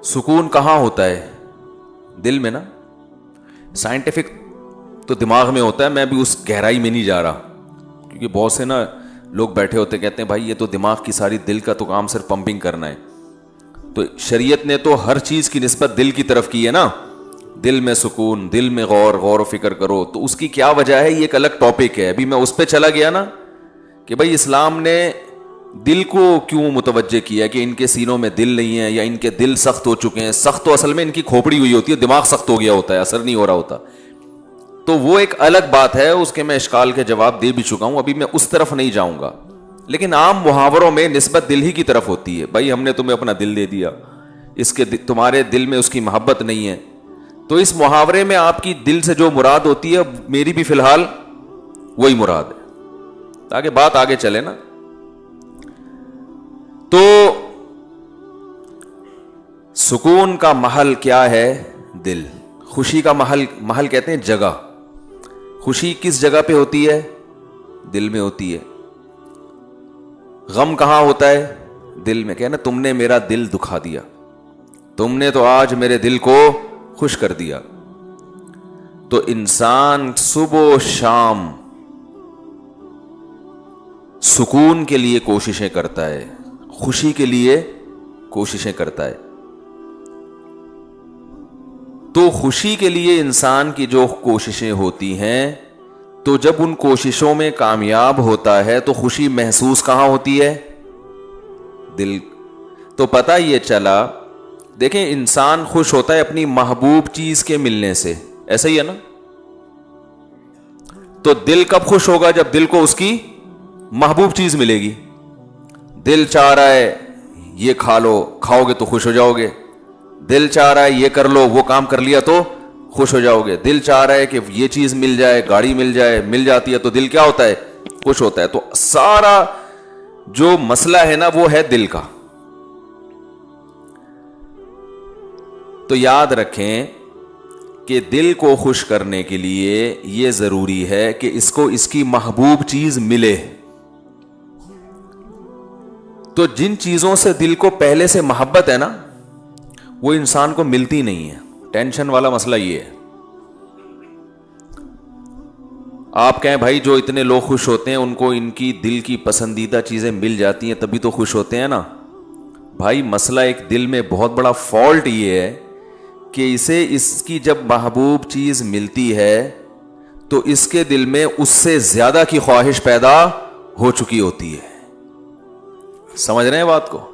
سکون کہاں ہوتا ہے؟ دل میں نا. سائنٹیفک تو دماغ میں ہوتا ہے, میں بھی اس گہرائی میں نہیں جا رہا, کیونکہ بہت سے نا لوگ بیٹھے ہوتے کہتے ہیں بھائی یہ تو دماغ کی ساری, دل کا تو کام صرف پمپنگ کرنا ہے. تو شریعت نے تو ہر چیز کی نسبت دل کی طرف کی ہے نا. دل میں سکون, دل میں غور و فکر کرو. تو اس کی کیا وجہ ہے, یہ ایک الگ ٹاپک ہے. ابھی میں اس پہ چلا گیا نا کہ بھائی اسلام نے دل کو کیوں متوجہ کیا کہ ان کے سینوں میں دل نہیں ہے, یا ان کے دل سخت ہو چکے ہیں. سخت تو اصل میں ان کی کھوپڑی ہوئی ہوتی ہے, دماغ سخت ہو گیا ہوتا ہے, اثر نہیں ہو رہا ہوتا. تو وہ ایک الگ بات ہے, اس کے میں اشکال کے جواب دے بھی چکا ہوں, ابھی میں اس طرف نہیں جاؤں گا. لیکن عام محاوروں میں نسبت دل ہی کی طرف ہوتی ہے. بھائی ہم نے تمہیں اپنا دل دے دیا, اس کے تمہارے دل میں اس کی محبت نہیں ہے. تو اس محاورے میں آپ کی دل سے جو مراد ہوتی ہے, میری بھی فی الحال وہی مراد ہے, تاکہ بات آگے چلے نا. تو سکون کا محل کیا ہے؟ دل. خوشی کا محل کہتے ہیں جگہ. خوشی کس جگہ پہ ہوتی ہے؟ دل میں ہوتی ہے. غم کہاں ہوتا ہے؟ دل میں. کہنا تم نے میرا دل دکھا دیا, تم نے تو آج میرے دل کو خوش کر دیا. تو انسان صبح و شام سکون کے لیے کوششیں کرتا ہے, خوشی کے لیے کوششیں کرتا ہے. تو خوشی کے لیے انسان کی جو کوششیں ہوتی ہیں, تو جب ان کوششوں میں کامیاب ہوتا ہے تو خوشی محسوس کہاں ہوتی ہے؟ دل. تو پتہ یہ چلا, دیکھیں انسان خوش ہوتا ہے اپنی محبوب چیز کے ملنے سے, ایسا ہی ہے نا. تو دل کب خوش ہوگا؟ جب دل کو اس کی محبوب چیز ملے گی. دل چاہ رہا ہے یہ کھا لو, کھاؤ گے تو خوش ہو جاؤ گے. دل چاہ رہا ہے یہ کر لو, وہ کام کر لیا تو خوش ہو جاؤ گے. دل چاہ رہا ہے کہ یہ چیز مل جائے, گاڑی مل جائے, مل جاتی ہے تو دل کیا ہوتا ہے؟ خوش ہوتا ہے. تو سارا جو مسئلہ ہے نا وہ ہے دل کا. تو یاد رکھیں کہ دل کو خوش کرنے کے لیے یہ ضروری ہے کہ اس کو اس کی محبوب چیز ملے. تو جن چیزوں سے دل کو پہلے سے محبت ہے نا, وہ انسان کو ملتی نہیں ہے. ٹینشن والا مسئلہ یہ ہے. آپ کہیں بھائی جو اتنے لوگ خوش ہوتے ہیں ان کو ان کی دل کی پسندیدہ چیزیں مل جاتی ہیں تبھی تو خوش ہوتے ہیں نا. بھائی مسئلہ ایک دل میں بہت بڑا فالٹ یہ ہے کہ اسے اس کی جب محبوب چیز ملتی ہے تو اس کے دل میں اس سے زیادہ کی خواہش پیدا ہو چکی ہوتی ہے. سمجھ رہے ہیں بات کو؟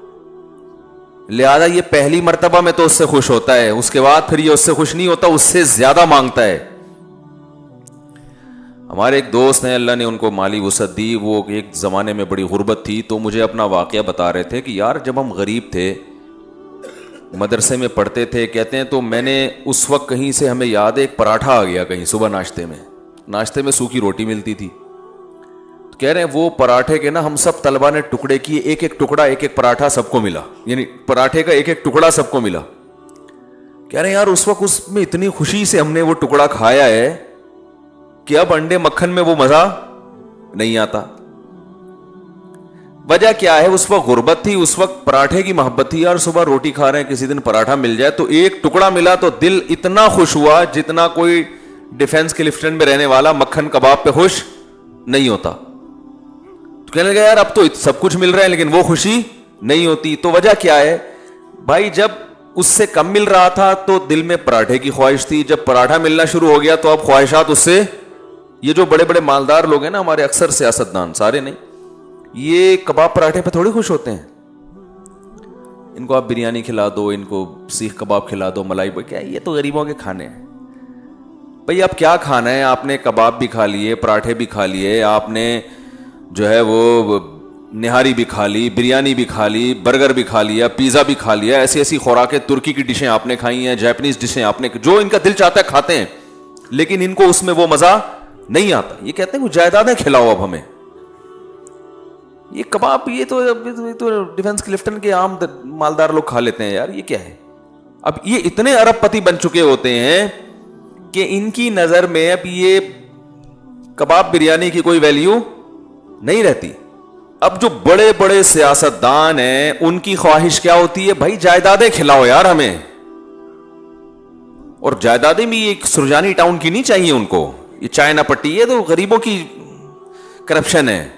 لہذا یہ پہلی مرتبہ میں تو اس سے خوش ہوتا ہے, اس کے بعد پھر یہ اس سے خوش نہیں ہوتا, اس سے زیادہ مانگتا ہے. ہمارے ایک دوست ہیں, اللہ نے ان کو مالی وسعت دی, وہ ایک زمانے میں بڑی غربت تھی, تو مجھے اپنا واقعہ بتا رہے تھے کہ یار جب ہم غریب تھے, مدرسے میں پڑھتے تھے, کہتے ہیں تو میں نے اس وقت کہیں سے ہمیں یاد ہے ایک پراٹھا آ گیا کہیں صبح ناشتے میں سوکھی روٹی ملتی تھی. کہہ رہے ہیں وہ پراٹھے کے نا ہم سب طلبہ نے ٹکڑے کیے, ایک ایک ٹکڑا, ایک ایک پراٹھا سب کو ملا, یعنی پراٹھے کا ایک ایک ٹکڑا سب کو ملا. کہہ رہے ہیں یار اس وقت اس میں اتنی خوشی سے ہم نے وہ ٹکڑا کھایا ہے کہ اب انڈے مکھن میں وہ مزہ نہیں آتا. وجہ کیا ہے؟ اس وقت غربت تھی, اس وقت پراٹھے کی محبت تھی. یار صبح روٹی کھا رہے ہیں, کسی دن پراٹھا مل جائے تو ایک ٹکڑا ملا تو دل اتنا خوش ہوا جتنا کوئی ڈیفنس کے لیفٹیننٹ میں رہنے والا مکھن کباب پہ خوش نہیں ہوتا. تو کہنے لگا یار اب تو سب کچھ مل رہا ہے لیکن وہ خوشی نہیں ہوتی. تو وجہ کیا ہے بھائی؟ جب اس سے کم مل رہا تھا تو دل میں پراٹھے کی خواہش تھی, جب پراٹھا ملنا شروع ہو گیا تو اب خواہشات اس سے. یہ جو بڑے بڑے مالدار لوگ ہیں نا ہمارے, اکثر سیاستدان, سارے نہیں, یہ کباب پراٹھے پہ تھوڑی خوش ہوتے ہیں. ان کو آپ بریانی کھلا دو, ان کو سیخ کباب کھلا دو, ملائی بھائی, کیا یہ تو غریبوں کے کھانے ہیں. بھئی اب کیا کھانا ہے؟ آپ نے کباب بھی کھا لیے, پراٹھے بھی کھا لیے, آپ نے جو ہے وہ نہاری بھی کھا لی, بریانی بھی کھا لی, برگر بھی کھا لیا, پیزا بھی کھا لیا, ایسی ایسی خوراکیں, ترکی کی ڈشیں آپ نے کھائی ہیں, جاپنیز ڈشیں آپ نے, جو ان کا دل چاہتا ہے کھاتے ہیں, لیکن ان کو اس میں وہ مزہ نہیں آتا. یہ کہتے ہیں وہ جائیدادیں کھلاؤ اب ہمیں, یہ کباب یہ تو ڈیفنس کلفٹن کے عام مالدار لوگ کھا لیتے ہیں یار, یہ کیا ہے؟ اب یہ اتنے ارب پتی بن چکے ہوتے ہیں کہ ان کی نظر میں اب یہ کباب بریانی کی کوئی ویلیو نہیں رہتی. اب جو بڑے بڑے سیاستدان ہیں ان کی خواہش کیا ہوتی ہے؟ بھائی جائیدادیں کھلاؤ یار ہمیں. اور جائیدادیں بھی ایک سرجانی ٹاؤن کی نہیں چاہیے ان کو. یہ چائنا پٹی ہے تو غریبوں کی کرپشن ہے.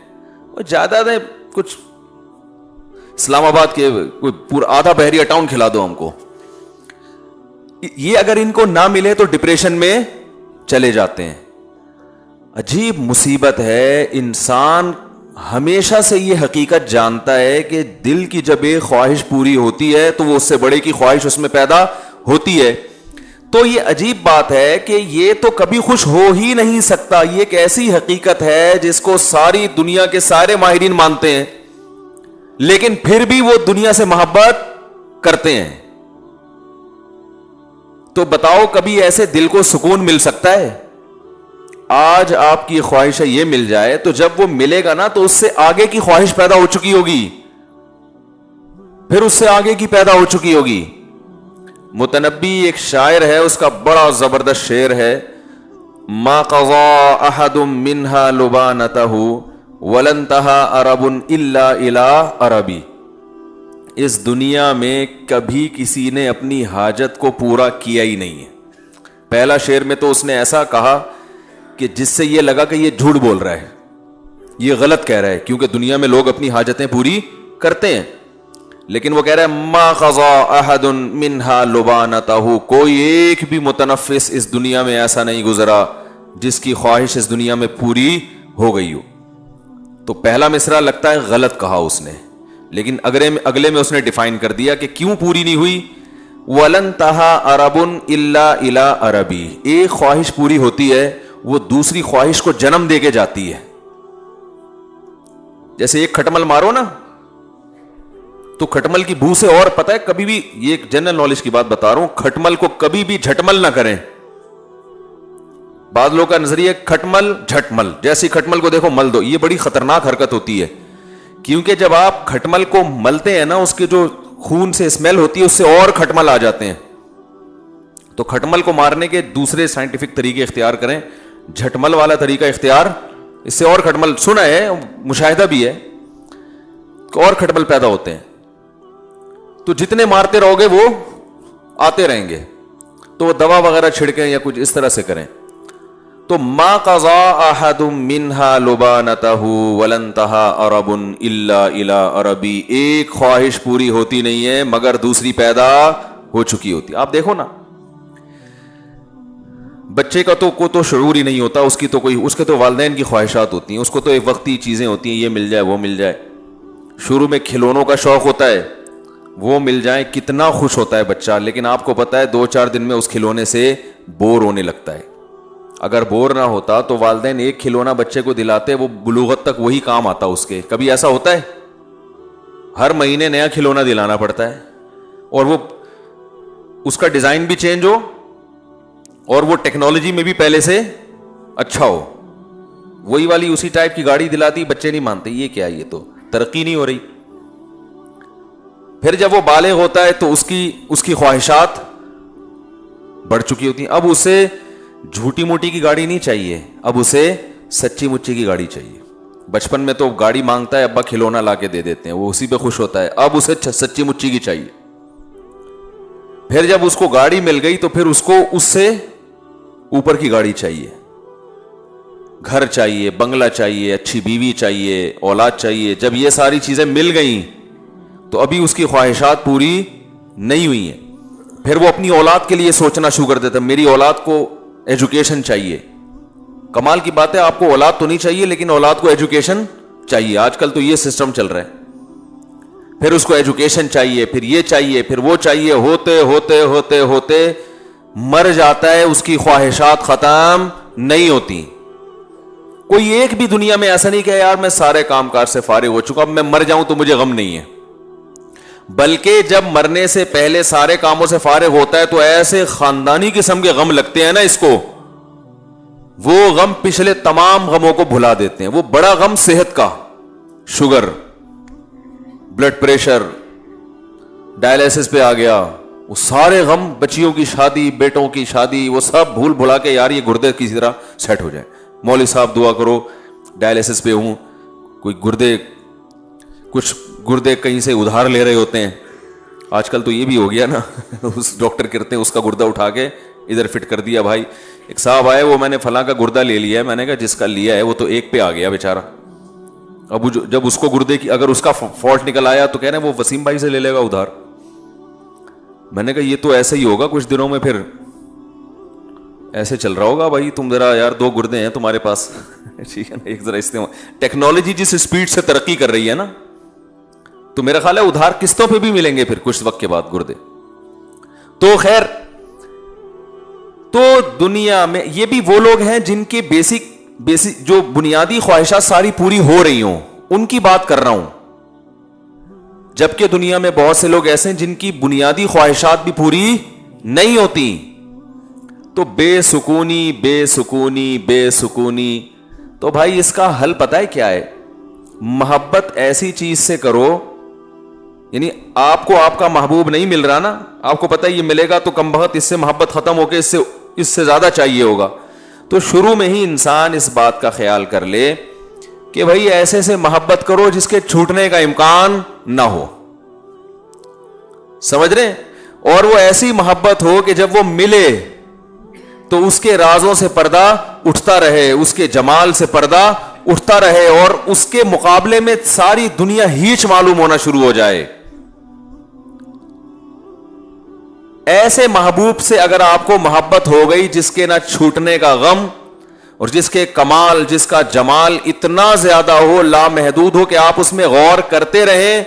اور جائیدادیں کچھ اسلام آباد کے پورا آدھا بحریہ ٹاؤن کھلا دو ہم کو. یہ اگر ان کو نہ ملے تو ڈپریشن میں چلے جاتے ہیں. عجیب مصیبت ہے. انسان ہمیشہ سے یہ حقیقت جانتا ہے کہ دل کی جب ایک خواہش پوری ہوتی ہے تو وہ اس سے بڑے کی خواہش اس میں پیدا ہوتی ہے. تو یہ عجیب بات ہے کہ یہ تو کبھی خوش ہو ہی نہیں سکتا. یہ ایک ایسی حقیقت ہے جس کو ساری دنیا کے سارے ماہرین مانتے ہیں, لیکن پھر بھی وہ دنیا سے محبت کرتے ہیں. تو بتاؤ کبھی ایسے دل کو سکون مل سکتا ہے؟ آج آپ کی خواہش ہے یہ مل جائے, تو جب وہ ملے گا نا تو اس سے آگے کی خواہش پیدا ہو چکی ہوگی, پھر اس سے آگے کی پیدا ہو چکی ہوگی. متنبی ایک شاعر ہے, اس کا بڑا زبردست شعر ہے, ما قضا احد منها لبانته ولن انتهى عرب الا الى عربی. اس دنیا میں کبھی کسی نے اپنی حاجت کو پورا کیا ہی نہیں ہے. پہلا شعر میں تو اس نے ایسا کہا کہ جس سے یہ لگا کہ یہ جھوٹ بول رہا ہے, یہ غلط کہہ رہا ہے, کیونکہ دنیا میں لوگ اپنی حاجتیں پوری کرتے ہیں. لیکن وہ کہہ رہا ہے ما قضا احد منها لبانته, کوئی ایک بھی متنفس اس دنیا میں ایسا نہیں گزرا جس کی خواہش اس دنیا میں پوری ہو گئی ہو. تو پہلا مصرع لگتا ہے غلط کہا اس نے, لیکن اگلے میں اس نے ڈیفائن کر دیا کہ کیوں پوری نہیں ہوئی. وَلَن تَهَا عَرَبٌ إِلَّا إِلَىٰ عَرَبِي, ایک خواہش پوری ہوتی ہے وہ دوسری خواہش کو جنم دے کے جاتی ہے. جیسے ایک کھٹمل مارو نا تو کھٹمل کی بو سے, اور پتہ ہے کبھی بھی, یہ ایک جنرل نالج کی بات بتا رہا ہوں, کھٹمل کو کبھی بھی جھٹمل نہ کریں. بعض لوگوں کا نظریہ کھٹمل جھٹمل, جیسی کھٹمل کو دیکھو مل دو, یہ بڑی خطرناک حرکت ہوتی ہے. کیونکہ جب آپ کھٹمل کو ملتے ہیں نا, اس کے جو خون سے اسمیل ہوتی ہے اس سے اور کھٹمل آ جاتے ہیں. تو کھٹمل کو مارنے کے دوسرے سائنٹیفک طریقے اختیار کریں, جھٹمل والا طریقہ اختیار, اس سے اور کھٹمل, سنا ہے مشاہدہ بھی ہے, اور کھٹمل پیدا ہوتے ہیں. تو جتنے مارتے رہو گے وہ آتے رہیں گے. تو وہ دوا وغیرہ چھڑکیں یا کچھ اس طرح سے کریں. تو ما قضا احد منها لبانته ولن انتهى عرب الا الى عربی, ایک خواہش پوری ہوتی نہیں ہے مگر دوسری پیدا ہو چکی ہوتی. آپ دیکھو نا, بچے کا تو شعور ہی نہیں ہوتا, اس کے تو والدین کی خواہشات ہوتی ہیں, اس کو تو ایک وقتی چیزیں ہوتی ہیں, یہ مل جائے وہ مل جائے. شروع میں کھلونوں کا شوق ہوتا ہے, وہ مل جائیں کتنا خوش ہوتا ہے بچہ, لیکن آپ کو پتا ہے 2-4 دن میں اس کھلونے سے بور ہونے لگتا ہے. اگر بور نہ ہوتا تو والدین ایک کھلونا بچے کو دلاتے, وہ بلوغت تک وہی کام آتا اس کے. کبھی ایسا ہوتا ہے؟ ہر مہینے نیا کھلونا دلانا پڑتا ہے, اور وہ اس کا ڈیزائن بھی چینج ہو اور وہ ٹیکنالوجی میں بھی پہلے سے اچھا ہو. وہی والی اسی ٹائپ کی گاڑی دلاتی, بچے نہیں مانتے, یہ کیا, یہ تو ترقی نہیں ہو رہی. پھر جب وہ بالغ ہوتا ہے تو اس کی خواہشات بڑھ چکی ہوتی ہیں. اب اسے جھوٹی موٹی کی گاڑی نہیں چاہیے, اب اسے سچی مچی کی گاڑی چاہیے. بچپن میں تو گاڑی مانگتا ہے, ابا کھلونا لا کے دے دیتے ہیں, وہ اسی پہ خوش ہوتا ہے. اب اسے سچی مچی کی چاہیے. پھر جب اس کو گاڑی مل گئی تو پھر اس کو اس سے اوپر کی گاڑی چاہیے, گھر چاہیے, بنگلہ چاہیے, اچھی بیوی چاہیے, اولاد چاہیے. جب یہ ساری چیزیں مل گئیں تو ابھی اس کی خواہشات پوری نہیں ہوئی ہیں. پھر وہ اپنی اولاد کے لیے سوچنا شروع کر دیتا ہے, میری اولاد کو ایجوکیشن چاہیے. کمال کی بات ہے, آپ کو اولاد تو نہیں چاہیے لیکن اولاد کو ایجوکیشن چاہیے. آج کل تو یہ سسٹم چل رہا ہے. پھر اس کو ایجوکیشن چاہیے, پھر یہ چاہیے, پھر وہ چاہیے, ہوتے ہوتے ہوتے ہوتے مر جاتا ہے. اس کی خواہشات ختم نہیں ہوتی. کوئی ایک بھی دنیا میں ایسا نہیں کہ یار میں سارے کام کاج سے فارغ ہو چکا, اب میں مر جاؤں تو مجھے غم نہیں ہے. بلکہ جب مرنے سے پہلے سارے کاموں سے فارغ ہوتا ہے تو ایسے خاندانی قسم کے غم لگتے ہیں نا اس کو, وہ غم پچھلے تمام غموں کو بھلا دیتے ہیں. وہ بڑا غم صحت کا, شوگر, بلڈ پریشر, ڈائلیسس پہ آ گیا, وہ سارے غم, بچیوں کی شادی, بیٹوں کی شادی, وہ سب بھول بھلا کے یار یہ گردے کسی طرح سیٹ ہو جائے. مولوی صاحب دعا کرو, ڈائلیسس پہ ہوں, کوئی گردے کچھ گردے کہیں سے ادھار لے رہے ہوتے ہیں. آج کل تو یہ بھی ہو گیا نا اس ڈاکٹر کرتے ہیں اس کا گردہ اٹھا کے ادھر فٹ کر دیا. بھائی ایک صاحب آئے, وہ میں نے فلاں کا گردہ لے لیا ہے. میں نے کہا جس کا لیا ہے وہ تو ایک پہ آ گیا بیچارہ. اب جب اس کو گردے کی اگر اس کا فالٹ نکل آیا تو کہہ رہے ہیں وہ وسیم بھائی سے لے لے گا ادھار. میں نے کہا یہ تو ایسے ہی ہوگا کچھ دنوں میں, پھر ایسے چل رہا ہوگا. بھائی تم ذرا یار 2 گردے ہیں تمہارے پاس ٹھیک ہے نا, ایک ذرا استعمال. ٹیکنالوجی جس اسپیڈ سے ترقی کر رہی ہے نا, تو میرا خیال ہے ادھار قسطوں پہ بھی ملیں گے پھر کچھ وقت کے بعد گردے. تو خیر, تو دنیا میں یہ بھی وہ لوگ ہیں جن کے بیسک جو بنیادی خواہشات ساری پوری ہو رہی ہوں, ان کی بات کر رہا ہوں. جبکہ دنیا میں بہت سے لوگ ایسے ہیں جن کی بنیادی خواہشات بھی پوری نہیں ہوتی. تو بے سکونی بے سکونی بے سکونی. تو بھائی اس کا حل پتہ ہے کیا ہے؟ محبت ایسی چیز سے کرو, یعنی آپ کو آپ کا محبوب نہیں مل رہا نا, آپ کو پتہ ہے یہ ملے گا تو کم بخت اس سے محبت ختم ہو کے اس سے زیادہ چاہیے ہوگا. تو شروع میں ہی انسان اس بات کا خیال کر لے کہ بھائی ایسے سے محبت کرو جس کے چھوٹنے کا امکان نہ ہو. سمجھ رہے ہیں؟ اور وہ ایسی محبت ہو کہ جب وہ ملے تو اس کے رازوں سے پردہ اٹھتا رہے, اس کے جمال سے پردہ اٹھتا رہے, اور اس کے مقابلے میں ساری دنیا ہیچ معلوم ہونا شروع ہو جائے. ایسے محبوب سے اگر آپ کو محبت ہو گئی جس کے نہ چھوٹنے کا غم, اور جس کے کمال جس کا جمال اتنا زیادہ ہو, لامحدود ہو, کہ آپ اس میں غور کرتے رہیں,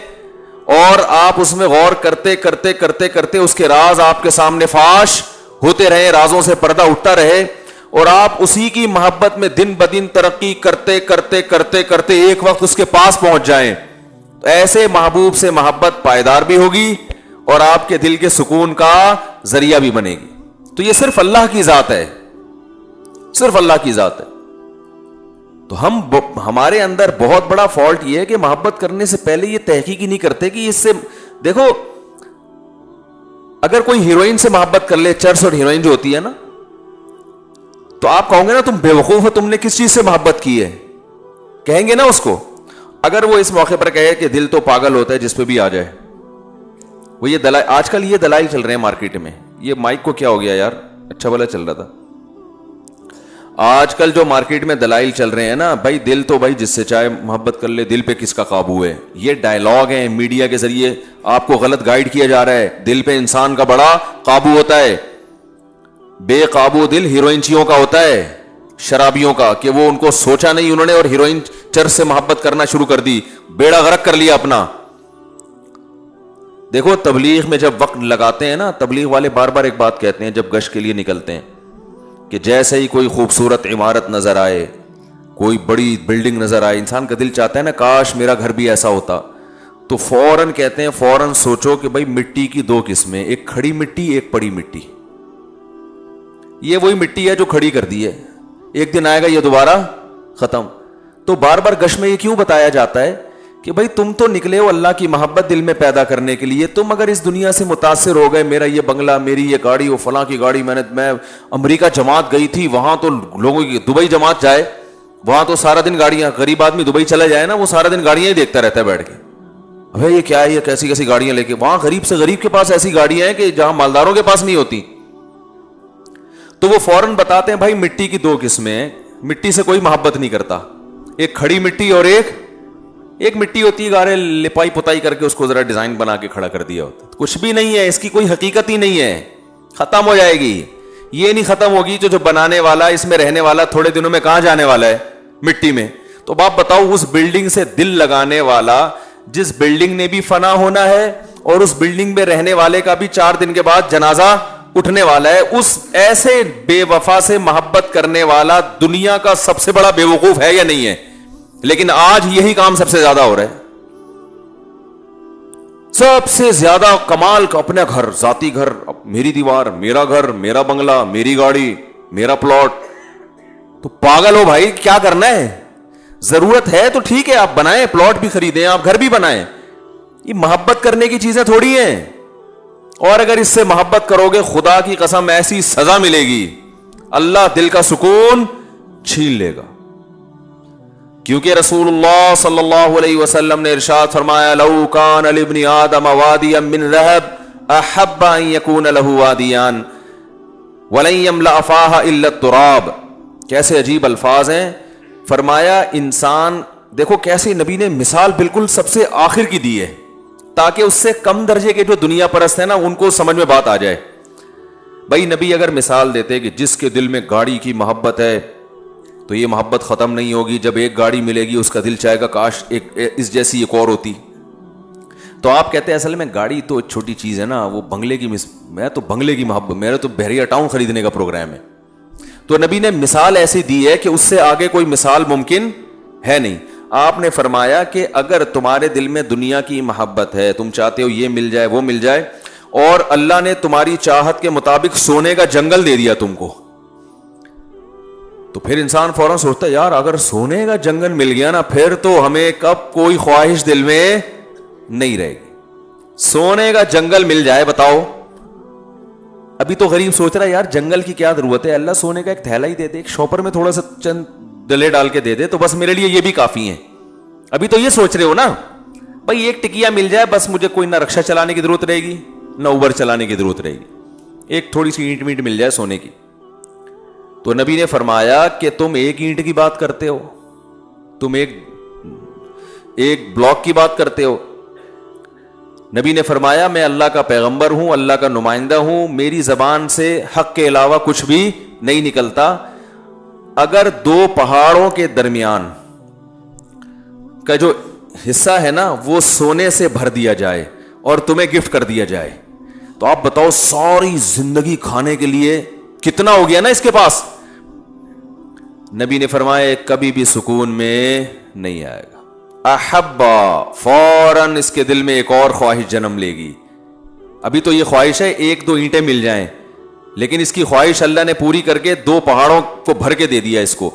اور آپ اس میں غور کرتے کرتے کرتے کرتے اس کے راز آپ کے سامنے فاش ہوتے رہے, رازوں سے پردہ اٹھتا رہے, اور آپ اسی کی محبت میں دن بدن ترقی کرتے کرتے کرتے کرتے ایک وقت اس کے پاس پہنچ جائیں, تو ایسے محبوب سے محبت پائیدار بھی ہوگی اور آپ کے دل کے سکون کا ذریعہ بھی بنے گی. تو یہ صرف اللہ کی ذات ہے, صرف اللہ کی ذات ہے. تو ہمارے اندر بہت بڑا فالٹ یہ ہے کہ محبت کرنے سے پہلے یہ تحقیق ہی نہیں کرتے کہ اس سے, دیکھو اگر کوئی ہیروئن سے محبت کر لے, چرس اور ہیروئن جو ہوتی ہے نا, تو آپ کہو گے نا تم بیوقوف ہو, تم نے کس چیز سے محبت کی ہے, کہیں گے نا اس کو. اگر وہ اس موقع پر کہے کہ دل تو پاگل ہوتا ہے جس پہ بھی آ جائے, وہ یہ دلائل, آج کل یہ دلائل چل رہے ہیں مارکیٹ میں. یہ مائک کو کیا ہو گیا یار, اچھا بھلا چل رہا تھا. آج کل جو مارکیٹ میں دلائل چل رہے ہیں نا, بھائی دل تو بھائی جس سے چاہے محبت کر لے, دل پہ کس کا قابو ہے. یہ ڈائلاگ ہیں میڈیا کے ذریعے آپ کو غلط گائیڈ کیا جا رہا ہے. دل پہ انسان کا بڑا قابو ہوتا ہے, بے قابو دل ہیروئنچیوں کا ہوتا ہے, شرابیوں کا, کہ وہ ان کو سوچا نہیں انہوں نے اور ہیروئن چرس سے محبت کرنا شروع کر دی, بیڑا غرق کر لیا اپنا. دیکھو تبلیغ میں جب وقت لگاتے ہیں نا, تبلیغ والے بار بار ایک بات کہتے ہیں جب گشت کے لیے نکلتے ہیں, کہ جیسے ہی کوئی خوبصورت عمارت نظر آئے, کوئی بڑی بلڈنگ نظر آئے, انسان کا دل چاہتا ہے نا کاش میرا گھر بھی ایسا ہوتا, تو فوراً کہتے ہیں فوراً سوچو کہ بھائی مٹی کی 2 قسمیں, ایک کھڑی مٹی ایک پڑی مٹی. یہ وہی مٹی ہے جو کھڑی کر دی ہے, ایک دن آئے گا یہ دوبارہ ختم. تو بار بار گشت میں یہ کیوں بتایا جاتا ہے کہ بھائی تم تو نکلے ہو اللہ کی محبت دل میں پیدا کرنے کے لیے, تم اگر اس دنیا سے متاثر ہو گئے, میرا یہ بنگلہ, میری یہ گاڑی, وہ فلاں کی گاڑی, میں امریکہ جماعت گئی تھی, وہاں تو لوگوں کی, دبئی جماعت جائے وہاں تو سارا دن گاڑیاں, غریب آدمی دبئی چلا جائے نا, وہ سارا دن گاڑیاں ہی دیکھتا رہتا ہے بیٹھ کے, ابھی یہ کیا ہے, یہ کیسی کیسی گاڑیاں لے کے. وہاں غریب سے غریب کے پاس ایسی گاڑیاں ہیں کہ جہاں مالداروں کے پاس نہیں ہوتی. تو وہ فوراً بتاتے ہیں بھائی مٹی کی 2 قسمیں ہیں, مٹی سے کوئی محبت نہیں کرتا, ایک کھڑی مٹی اور ایک مٹی ہوتی ہے گارے لپائی پتائی کر کے اس کو ذرا ڈیزائن بنا کے کھڑا کر دیا ہوتا. کچھ بھی نہیں ہے, اس کی کوئی حقیقت ہی نہیں ہے, ختم ہو جائے گی. یہ نہیں ختم ہوگی جو بنانے والا, اس میں رہنے والا تھوڑے دنوں میں کہاں جانے والا ہے, مٹی میں. تو باپ بتاؤ اس بلڈنگ سے دل لگانے والا, جس بلڈنگ نے بھی فنا ہونا ہے اور اس بلڈنگ میں رہنے والے کا بھی 4 دن کے بعد جنازہ اٹھنے والا ہے, اس ایسے بے وفا سے محبت کرنے والا دنیا کا سب سے بڑا بے وقوف ہے یا نہیں ہے؟ لیکن آج یہی کام سب سے زیادہ ہو رہا ہے. سب سے زیادہ کمال کا اپنا گھر, ذاتی گھر, میری دیوار, میرا گھر, میرا بنگلہ, میری گاڑی, میرا پلاٹ. تو پاگل ہو بھائی, کیا کرنا ہے؟ ضرورت ہے تو ٹھیک ہے آپ بنائیں, پلاٹ بھی خریدیں, آپ گھر بھی بنائیں. یہ محبت کرنے کی چیزیں تھوڑی ہیں. اور اگر اس سے محبت کرو گے, خدا کی قسم ایسی سزا ملے گی, اللہ دل کا سکون چھین لے گا. کیونکہ رسول اللہ صلی اللہ علیہ وسلم نے ارشاد فرمایا لو کان لابن آدم وادیا من ذهب احب ان یکون له وادیان ولن یملأ فاها الا التراب. کیسے عجیب الفاظ ہیں. فرمایا انسان دیکھو کیسے نبی نے مثال بالکل سب سے آخر کی دی ہے تاکہ اس سے کم درجے کے جو دنیا پرست ہیں نا ان کو سمجھ میں بات آ جائے. بھائی نبی اگر مثال دیتے کہ جس کے دل میں گاڑی کی محبت ہے تو یہ محبت ختم نہیں ہوگی, جب ایک گاڑی ملے گی اس کا دل چاہے گا کاش اس جیسی ایک اور ہوتی. تو آپ کہتے ہیں اصل میں گاڑی تو چھوٹی چیز ہے نا, وہ بنگلے کی میں تو بنگلے کی محبت, میرا تو بحریہ ٹاؤن خریدنے کا پروگرام ہے. تو نبی نے مثال ایسی دی ہے کہ اس سے آگے کوئی مثال ممکن ہے نہیں. آپ نے فرمایا کہ اگر تمہارے دل میں دنیا کی محبت ہے, تم چاہتے ہو یہ مل جائے وہ مل جائے, اور اللہ نے تمہاری چاہت کے مطابق سونے کا جنگل دے دیا تم کو, تو پھر انسان فوراً سوچتا ہے یار اگر سونے کا جنگل مل گیا نا پھر تو ہمیں کب کوئی خواہش دل میں نہیں رہے گی. سونے کا جنگل مل جائے بتاؤ. ابھی تو غریب سوچ رہا ہے یار جنگل کی کیا ضرورت ہے, اللہ سونے کا ایک تھیلا ہی دے دے, ایک شاپر میں تھوڑا سا چند ڈلے ڈال کے دے دے تو بس میرے لیے یہ بھی کافی ہیں. ابھی تو یہ سوچ رہے ہو نا بھائی ایک ٹکیا مل جائے بس, مجھے کوئی نہ رکشا چلانے کی ضرورت رہے گی نہ اوبر چلانے کی ضرورت رہے گی, ایک تھوڑی سی اینٹ مل جائے سونے کی. تو نبی نے فرمایا کہ تم ایک اینٹ کی بات کرتے ہو, تم ایک بلاک کی بات کرتے ہو. نبی نے فرمایا میں اللہ کا پیغمبر ہوں, اللہ کا نمائندہ ہوں, میری زبان سے حق کے علاوہ کچھ بھی نہیں نکلتا. اگر دو پہاڑوں کے درمیان کا جو حصہ ہے نا وہ سونے سے بھر دیا جائے اور تمہیں گفٹ کر دیا جائے تو آپ بتاؤ ساری زندگی کھانے کے لیے کتنا ہو گیا نا اس کے پاس. نبی نے فرمایا کبھی بھی سکون میں نہیں آئے گا. احبا فوراً اس کے دل میں ایک اور خواہش جنم لے گی. ابھی تو یہ خواہش ہے ایک دو اینٹیں مل جائیں, لیکن اس کی خواہش اللہ نے پوری کر کے دو پہاڑوں کو بھر کے دے دیا اس کو.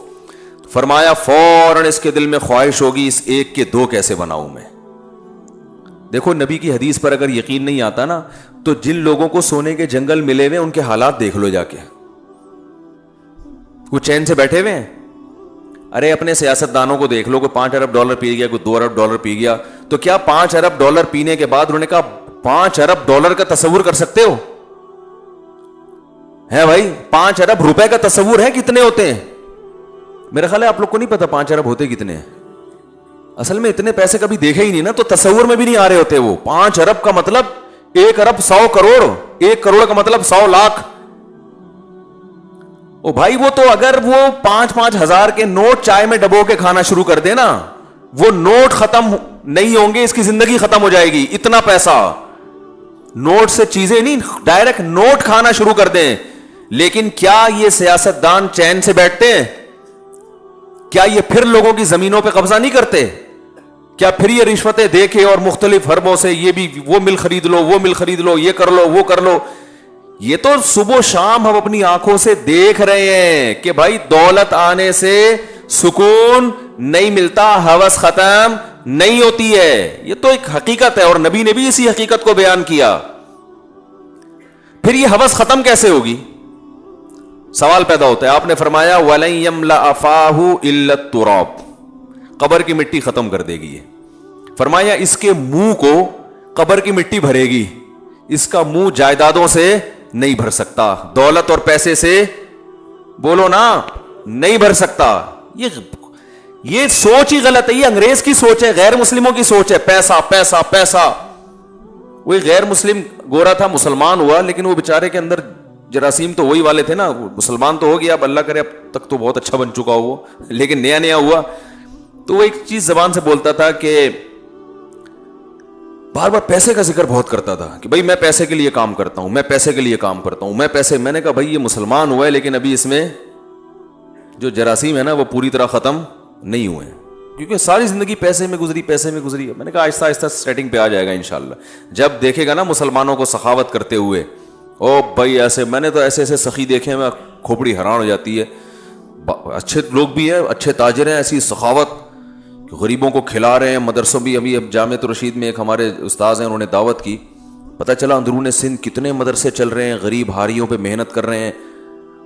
فرمایا فوراً اس کے دل میں خواہش ہوگی اس ایک کے دو کیسے بناؤں میں. دیکھو نبی کی حدیث پر اگر یقین نہیں آتا نا تو جن لوگوں کو سونے کے جنگل ملے ہوئے ان کے حالات دیکھ لو جا کے, وہ چین سے بیٹھے ہوئے ہیں. ارے اپنے سیاست دانوں کو دیکھ لو, کوئی $5 ارب پی گیا, کوئی $2 ارب پی گیا, تو کیا $5 ارب پینے کے بعد انہوں نے کہا $5 ارب کا تصور کر سکتے ہو؟ ہے بھائی $5 ارب کا تصور ہے کتنے ہوتے ہیں؟ میرا خیال ہے آپ لوگ کو نہیں پتا 5 ارب ہوتے کتنے ہیں. اصل میں اتنے پیسے کبھی دیکھے ہی نہیں نا, تو تصور میں بھی نہیں آ رہے ہوتے. وہ 5 ارب کا مطلب 1 ارب 100 کروڑ, 1 کروڑ کا مطلب 100 لاکھ. او بھائی وہ تو اگر وہ 5-5 ہزار کے نوٹ چائے میں ڈبو کے کھانا شروع کر دے نا, وہ نوٹ ختم نہیں ہوں گے, اس کی زندگی ختم ہو جائے گی. اتنا پیسہ نوٹ سے چیزیں نہیں, ڈائریکٹ نوٹ کھانا شروع کر دیں. لیکن کیا یہ سیاست دان چین سے بیٹھتے ہیں؟ کیا یہ پھر لوگوں کی زمینوں پہ قبضہ نہیں کرتے؟ کیا پھر یہ رشوتیں دے کے اور مختلف حربوں سے یہ بھی وہ مل خرید لو, وہ مل خرید لو, یہ کر لو, وہ کر لو. یہ تو صبح و شام ہم اپنی آنکھوں سے دیکھ رہے ہیں کہ بھائی دولت آنے سے سکون نہیں ملتا, ہوس ختم نہیں ہوتی ہے. یہ تو ایک حقیقت ہے اور نبی نے بھی اسی حقیقت کو بیان کیا. پھر یہ ہوس ختم کیسے ہوگی؟ سوال پیدا ہوتا ہے. آپ نے فرمایا وَلَن يَمْلَأَ فَاهُ إِلَّا التُّرَابُ, قبر کی مٹی ختم کر دے گی. یہ فرمایا اس کے منہ کو قبر کی مٹی بھرے گی, اس کا منہ جائیدادوں سے نہیں بھر سکتا, دولت اور پیسے سے بولو نا نہیں بھر سکتا. یہ سوچ ہی غلط ہے, یہ انگریز کی سوچ ہے, غیر مسلموں کی سوچ ہے. پیسہ پیسہ پیسہ. وہی غیر مسلم گورا تھا, مسلمان ہوا, لیکن وہ بیچارے کے اندر جراثیم تو وہی والے تھے نا. مسلمان تو ہو گیا, اب اللہ کرے اب تک تو بہت اچھا بن چکا ہو, لیکن نیا نیا ہوا تو وہ ایک چیز زبان سے بولتا تھا کہ بار بار پیسے کا ذکر بہت کرتا تھا کہ بھائی میں پیسے کے لیے کام کرتا ہوں, میں پیسے کے لیے کام کرتا ہوں, میں پیسے. میں نے کہا بھائی یہ مسلمان ہوا ہے لیکن ابھی اس میں جو جراثیم ہے نا وہ پوری طرح ختم نہیں ہوئے, کیونکہ ساری زندگی پیسے میں گزری, پیسے میں گزری. میں نے کہا آہستہ آہستہ سیٹنگ پہ آ جائے گا انشاءاللہ. جب دیکھے گا نا مسلمانوں کو سخاوت کرتے ہوئے, او بھائی ایسے, میں نے تو ایسے ایسے سخی دیکھے ہیں, میں کھوپڑی حیران ہو جاتی ہے. اچھے لوگ بھی ہیں, اچھے تاجر ہیں, ایسی سخاوت, غریبوں کو کھلا رہے ہیں. مدرسوں بھی, ابھی اب جامعۃ الرشید میں ایک ہمارے استاذ ہیں, انہوں نے دعوت کی, پتہ چلا اندرون سندھ کتنے مدرسے چل رہے ہیں, غریب ہاریوں پہ محنت کر رہے ہیں.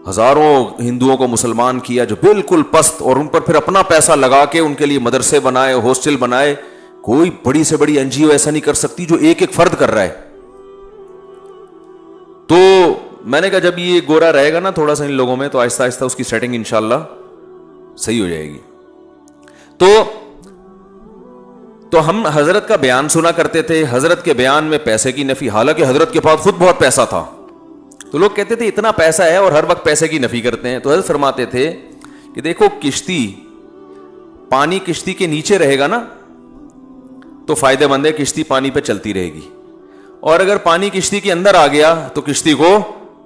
ہزاروں ہندوؤں کو مسلمان کیا جو بالکل پست, اور ان پر پھر اپنا پیسہ لگا کے ان کے لیے مدرسے بنائے, ہاسٹل بنائے. کوئی بڑی سے بڑی این جی او ایسا نہیں کر سکتی جو ایک ایک فرد کر رہا ہے. تو میں نے کہا جب یہ گورا رہے گا نا تھوڑا سا ان لوگوں میں, تو آہستہ آہستہ اس کی سیٹنگ انشاءاللہ صحیح ہو جائے گی. تو ہم حضرت کا بیان سنا کرتے تھے, حضرت کے بیان میں پیسے کی نفی, حالانکہ حضرت کے پاس خود بہت پیسہ تھا. تو لوگ کہتے تھے اتنا پیسہ ہے اور ہر وقت پیسے کی نفی کرتے ہیں. تو حضرت فرماتے تھے کہ دیکھو کشتی, پانی کشتی کے نیچے رہے گا نا تو فائدہ مند ہے, کشتی پانی پہ چلتی رہے گی, اور اگر پانی کشتی کے اندر آ گیا تو کشتی کو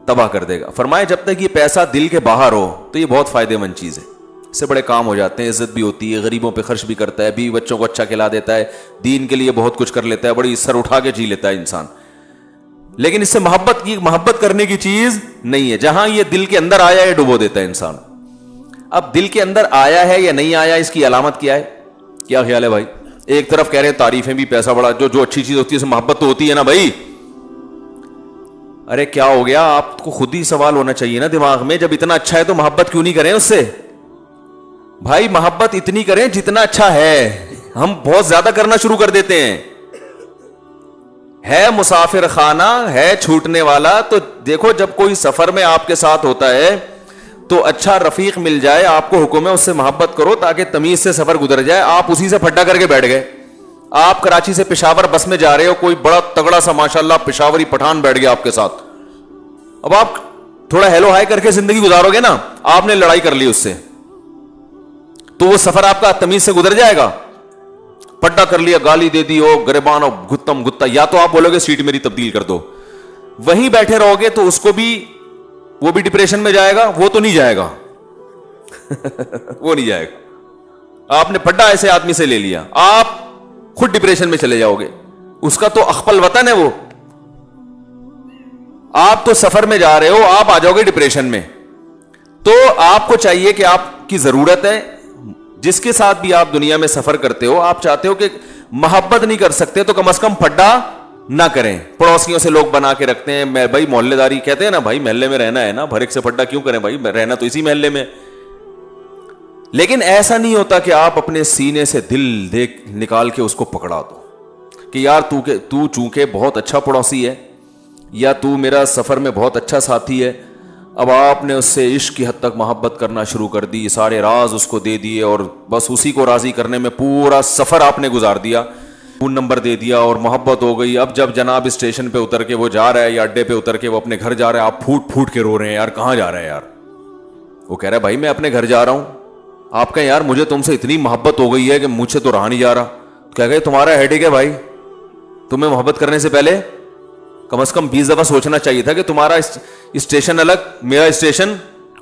تباہ کر دے گا. فرمائے جب تک یہ پیسہ دل کے باہر ہو تو یہ بہت فائدہ مند چیز ہے, اس سے بڑے کام ہو جاتے ہیں, عزت بھی ہوتی ہے, غریبوں پہ خرچ بھی کرتا ہے, بیوی بچوں کو اچھا کھلا دیتا ہے, دین کے لیے بہت کچھ کر لیتا ہے, بڑی سر اٹھا کے جی لیتا ہے انسان. لیکن اس سے محبت کرنے کی چیز نہیں ہے. جہاں یہ دل کے اندر آیا ہے ڈبو دیتا ہے انسان. اب دل کے اندر آیا ہے یا نہیں آیا, اس کی علامت کیا ہے؟ کیا خیال ہے بھائی؟ ایک طرف کہہ رہے ہیں تعریفیں بھی, پیسہ بڑا, جو اچھی چیز ہوتی ہے اس سے محبت تو ہوتی ہے نا بھائی. ارے کیا ہو گیا, آپ کو خود ہی سوال ہونا چاہیے نا دماغ میں, جب اتنا اچھا ہے تو محبت کیوں نہیں کریں اس سے؟ بھائی محبت اتنی کریں جتنا اچھا ہے. ہم بہت زیادہ کرنا شروع کر دیتے ہیں. ہے مسافر خانہ ہے چھوٹنے والا. تو دیکھو جب کوئی سفر میں آپ کے ساتھ ہوتا ہے تو اچھا رفیق مل جائے, آپ کو حکم ہے اس سے محبت کرو تاکہ تمیز سے سفر گزر جائے. آپ اسی سے پھڈا کر کے بیٹھ گئے. آپ کراچی سے پشاور بس میں جا رہے ہو, کوئی بڑا تگڑا سا ماشاءاللہ پشاوری پٹھان بیٹھ گیا آپ کے ساتھ. اب آپ تھوڑا ہیلو ہائی کر کے زندگی گزارو گے نا, آپ نے لڑائی کر لی اس سے, تو وہ سفر آپ کا تمیز سے گزر جائے گا؟ پٹا کر لیا, گالی دے دی, ہو گریبان ہو گتم گتا, یا تو آپ بولو گے سیٹ میری تبدیل کر دو. وہیں بیٹھے رہو گے تو اس کو بھی, وہ بھی ڈپریشن میں جائے گا. وہ تو نہیں جائے گا وہ نہیں جائے گا. آپ نے پٹا ایسے آدمی سے لے لیا, آپ خود ڈپریشن میں چلے جاؤ گے. اس کا تو اخپل وطن ہے وہ. آپ تو سفر میں جا رہے ہو, آپ آ جاؤ گے ڈپریشن میں. تو آپ کو چاہیے کہ آپ کی ضرورت ہے, جس کے ساتھ بھی آپ دنیا میں سفر کرتے ہو, آپ چاہتے ہو کہ محبت نہیں کر سکتے تو کم از کم پھڈا نہ کریں. پڑوسیوں سے لوگ بنا کے رکھتے ہیں, میں بھائی محلے داری کہتے ہیں نا, بھائی محلے میں رہنا ہے نا, بھر ایک سے پھڈا کیوں کریں بھائی, رہنا تو اسی محلے میں. لیکن ایسا نہیں ہوتا کہ آپ اپنے سینے سے دل دیکھ نکال کے اس کو پکڑا دو کہ یار تو چونکہ بہت اچھا پڑوسی ہے, یا تو میرا سفر میں بہت اچھا ساتھی ہے. اب آپ نے اس سے عشق کی حد تک محبت کرنا شروع کر دی, سارے راز اس کو دے دیے, اور بس اسی کو راضی کرنے میں پورا سفر آپ نے گزار دیا, فون نمبر دے دیا اور محبت ہو گئی. اب جب جناب اسٹیشن پہ اتر کے وہ جا رہا ہے, یا اڈے پہ اتر کے وہ اپنے گھر جا رہا ہے, آپ پھوٹ پھوٹ کے رو رہے ہیں, یار کہاں جا رہا ہے یار؟ وہ کہہ رہا ہے بھائی میں اپنے گھر جا رہا ہوں. آپ کہیں یار مجھے تم سے اتنی محبت ہو گئی ہے کہ مجھ سے تو رہا نہیں جا رہا. کہہ گئے تمہارا ہیڈیک ہے بھائی, تمہیں محبت کرنے سے پہلے کم از کم 20 دفعہ سوچنا چاہیے تھا کہ تمہارا اسٹیشن الگ, میرا اسٹیشن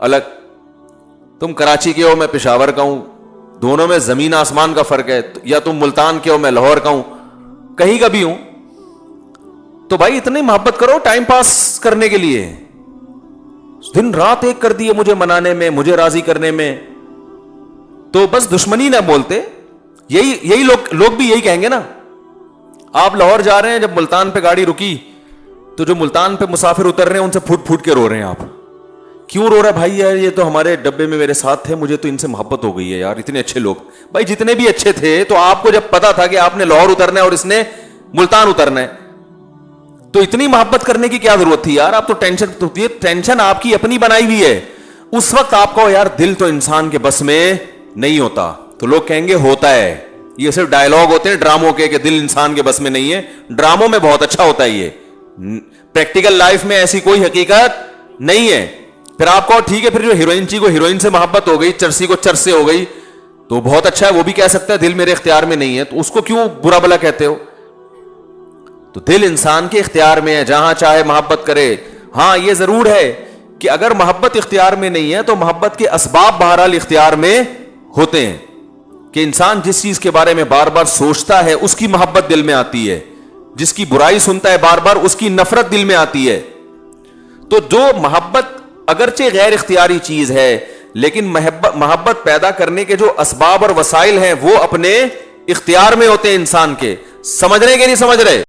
الگ. تم کراچی کے ہو, میں پشاور کا ہوں, دونوں میں زمین آسمان کا فرق ہے. یا تم ملتان کے ہو, میں لاہور کا ہوں, کہیں کا بھی ہوں. تو بھائی اتنی محبت کرو ٹائم پاس کرنے کے لیے. دن رات ایک کر دیے مجھے منانے میں, مجھے راضی کرنے میں, تو بس دشمنی نہ بولتے. یہی لوگ بھی یہی کہیں گے نا. آپ لاہور جا رہے ہیں, جب ملتان پہ گاڑی رکی تو جو ملتان پہ مسافر اتر رہے ہیں ان سے پھوٹ پھوٹ کے رو رہے ہیں. آپ کیوں رو رہا ہے بھائی؟ یار یہ تو ہمارے ڈبے میں میرے ساتھ تھے, مجھے تو ان سے محبت ہو گئی ہے یار, اتنے اچھے لوگ. بھائی جتنے بھی اچھے تھے, تو آپ کو جب پتا تھا کہ آپ نے لاہور اترنا ہے اور اس نے ملتان اترنا ہے, تو اتنی محبت کرنے کی کیا ضرورت تھی یار؟ آپ تو ٹینشن آپ کی اپنی بنائی ہوئی ہے. اس وقت آپ کو یار دل تو انسان کے بس میں نہیں ہوتا. تو لوگ کہیں گے ہوتا ہے. یہ صرف ڈائلوگ ہوتے ہیں ڈراموں کے کہ دل انسان کے بس میں نہیں ہے. ڈراموں میں بہت اچھا ہوتا ہے یہ, پریکٹیکل لائف میں ایسی کوئی حقیقت نہیں ہے. پھر آپ کو ٹھیک ہے, پھر جو ہیروئن چی کو ہیروئن سے محبت ہو گئی, چرسی کو چرس سے ہو گئی, تو بہت اچھا ہے, وہ بھی کہہ سکتا ہے دل میرے اختیار میں نہیں ہے, تو اس کو کیوں برا بلا کہتے ہو؟ تو دل انسان کے اختیار میں ہے, جہاں چاہے محبت کرے. ہاں یہ ضرور ہے کہ اگر محبت اختیار میں نہیں ہے تو محبت کے اسباب بہرحال اختیار میں ہوتے ہیں, کہ انسان جس چیز کے بارے میں بار بار سوچتا ہے اس کی محبت دل میں آتی ہے, جس کی برائی سنتا ہے بار بار اس کی نفرت دل میں آتی ہے. تو جو محبت اگرچہ غیر اختیاری چیز ہے, لیکن محبت پیدا کرنے کے جو اسباب اور وسائل ہیں وہ اپنے اختیار میں ہوتے ہیں انسان کے. سمجھ رہے کہ نہیں سمجھ رہے؟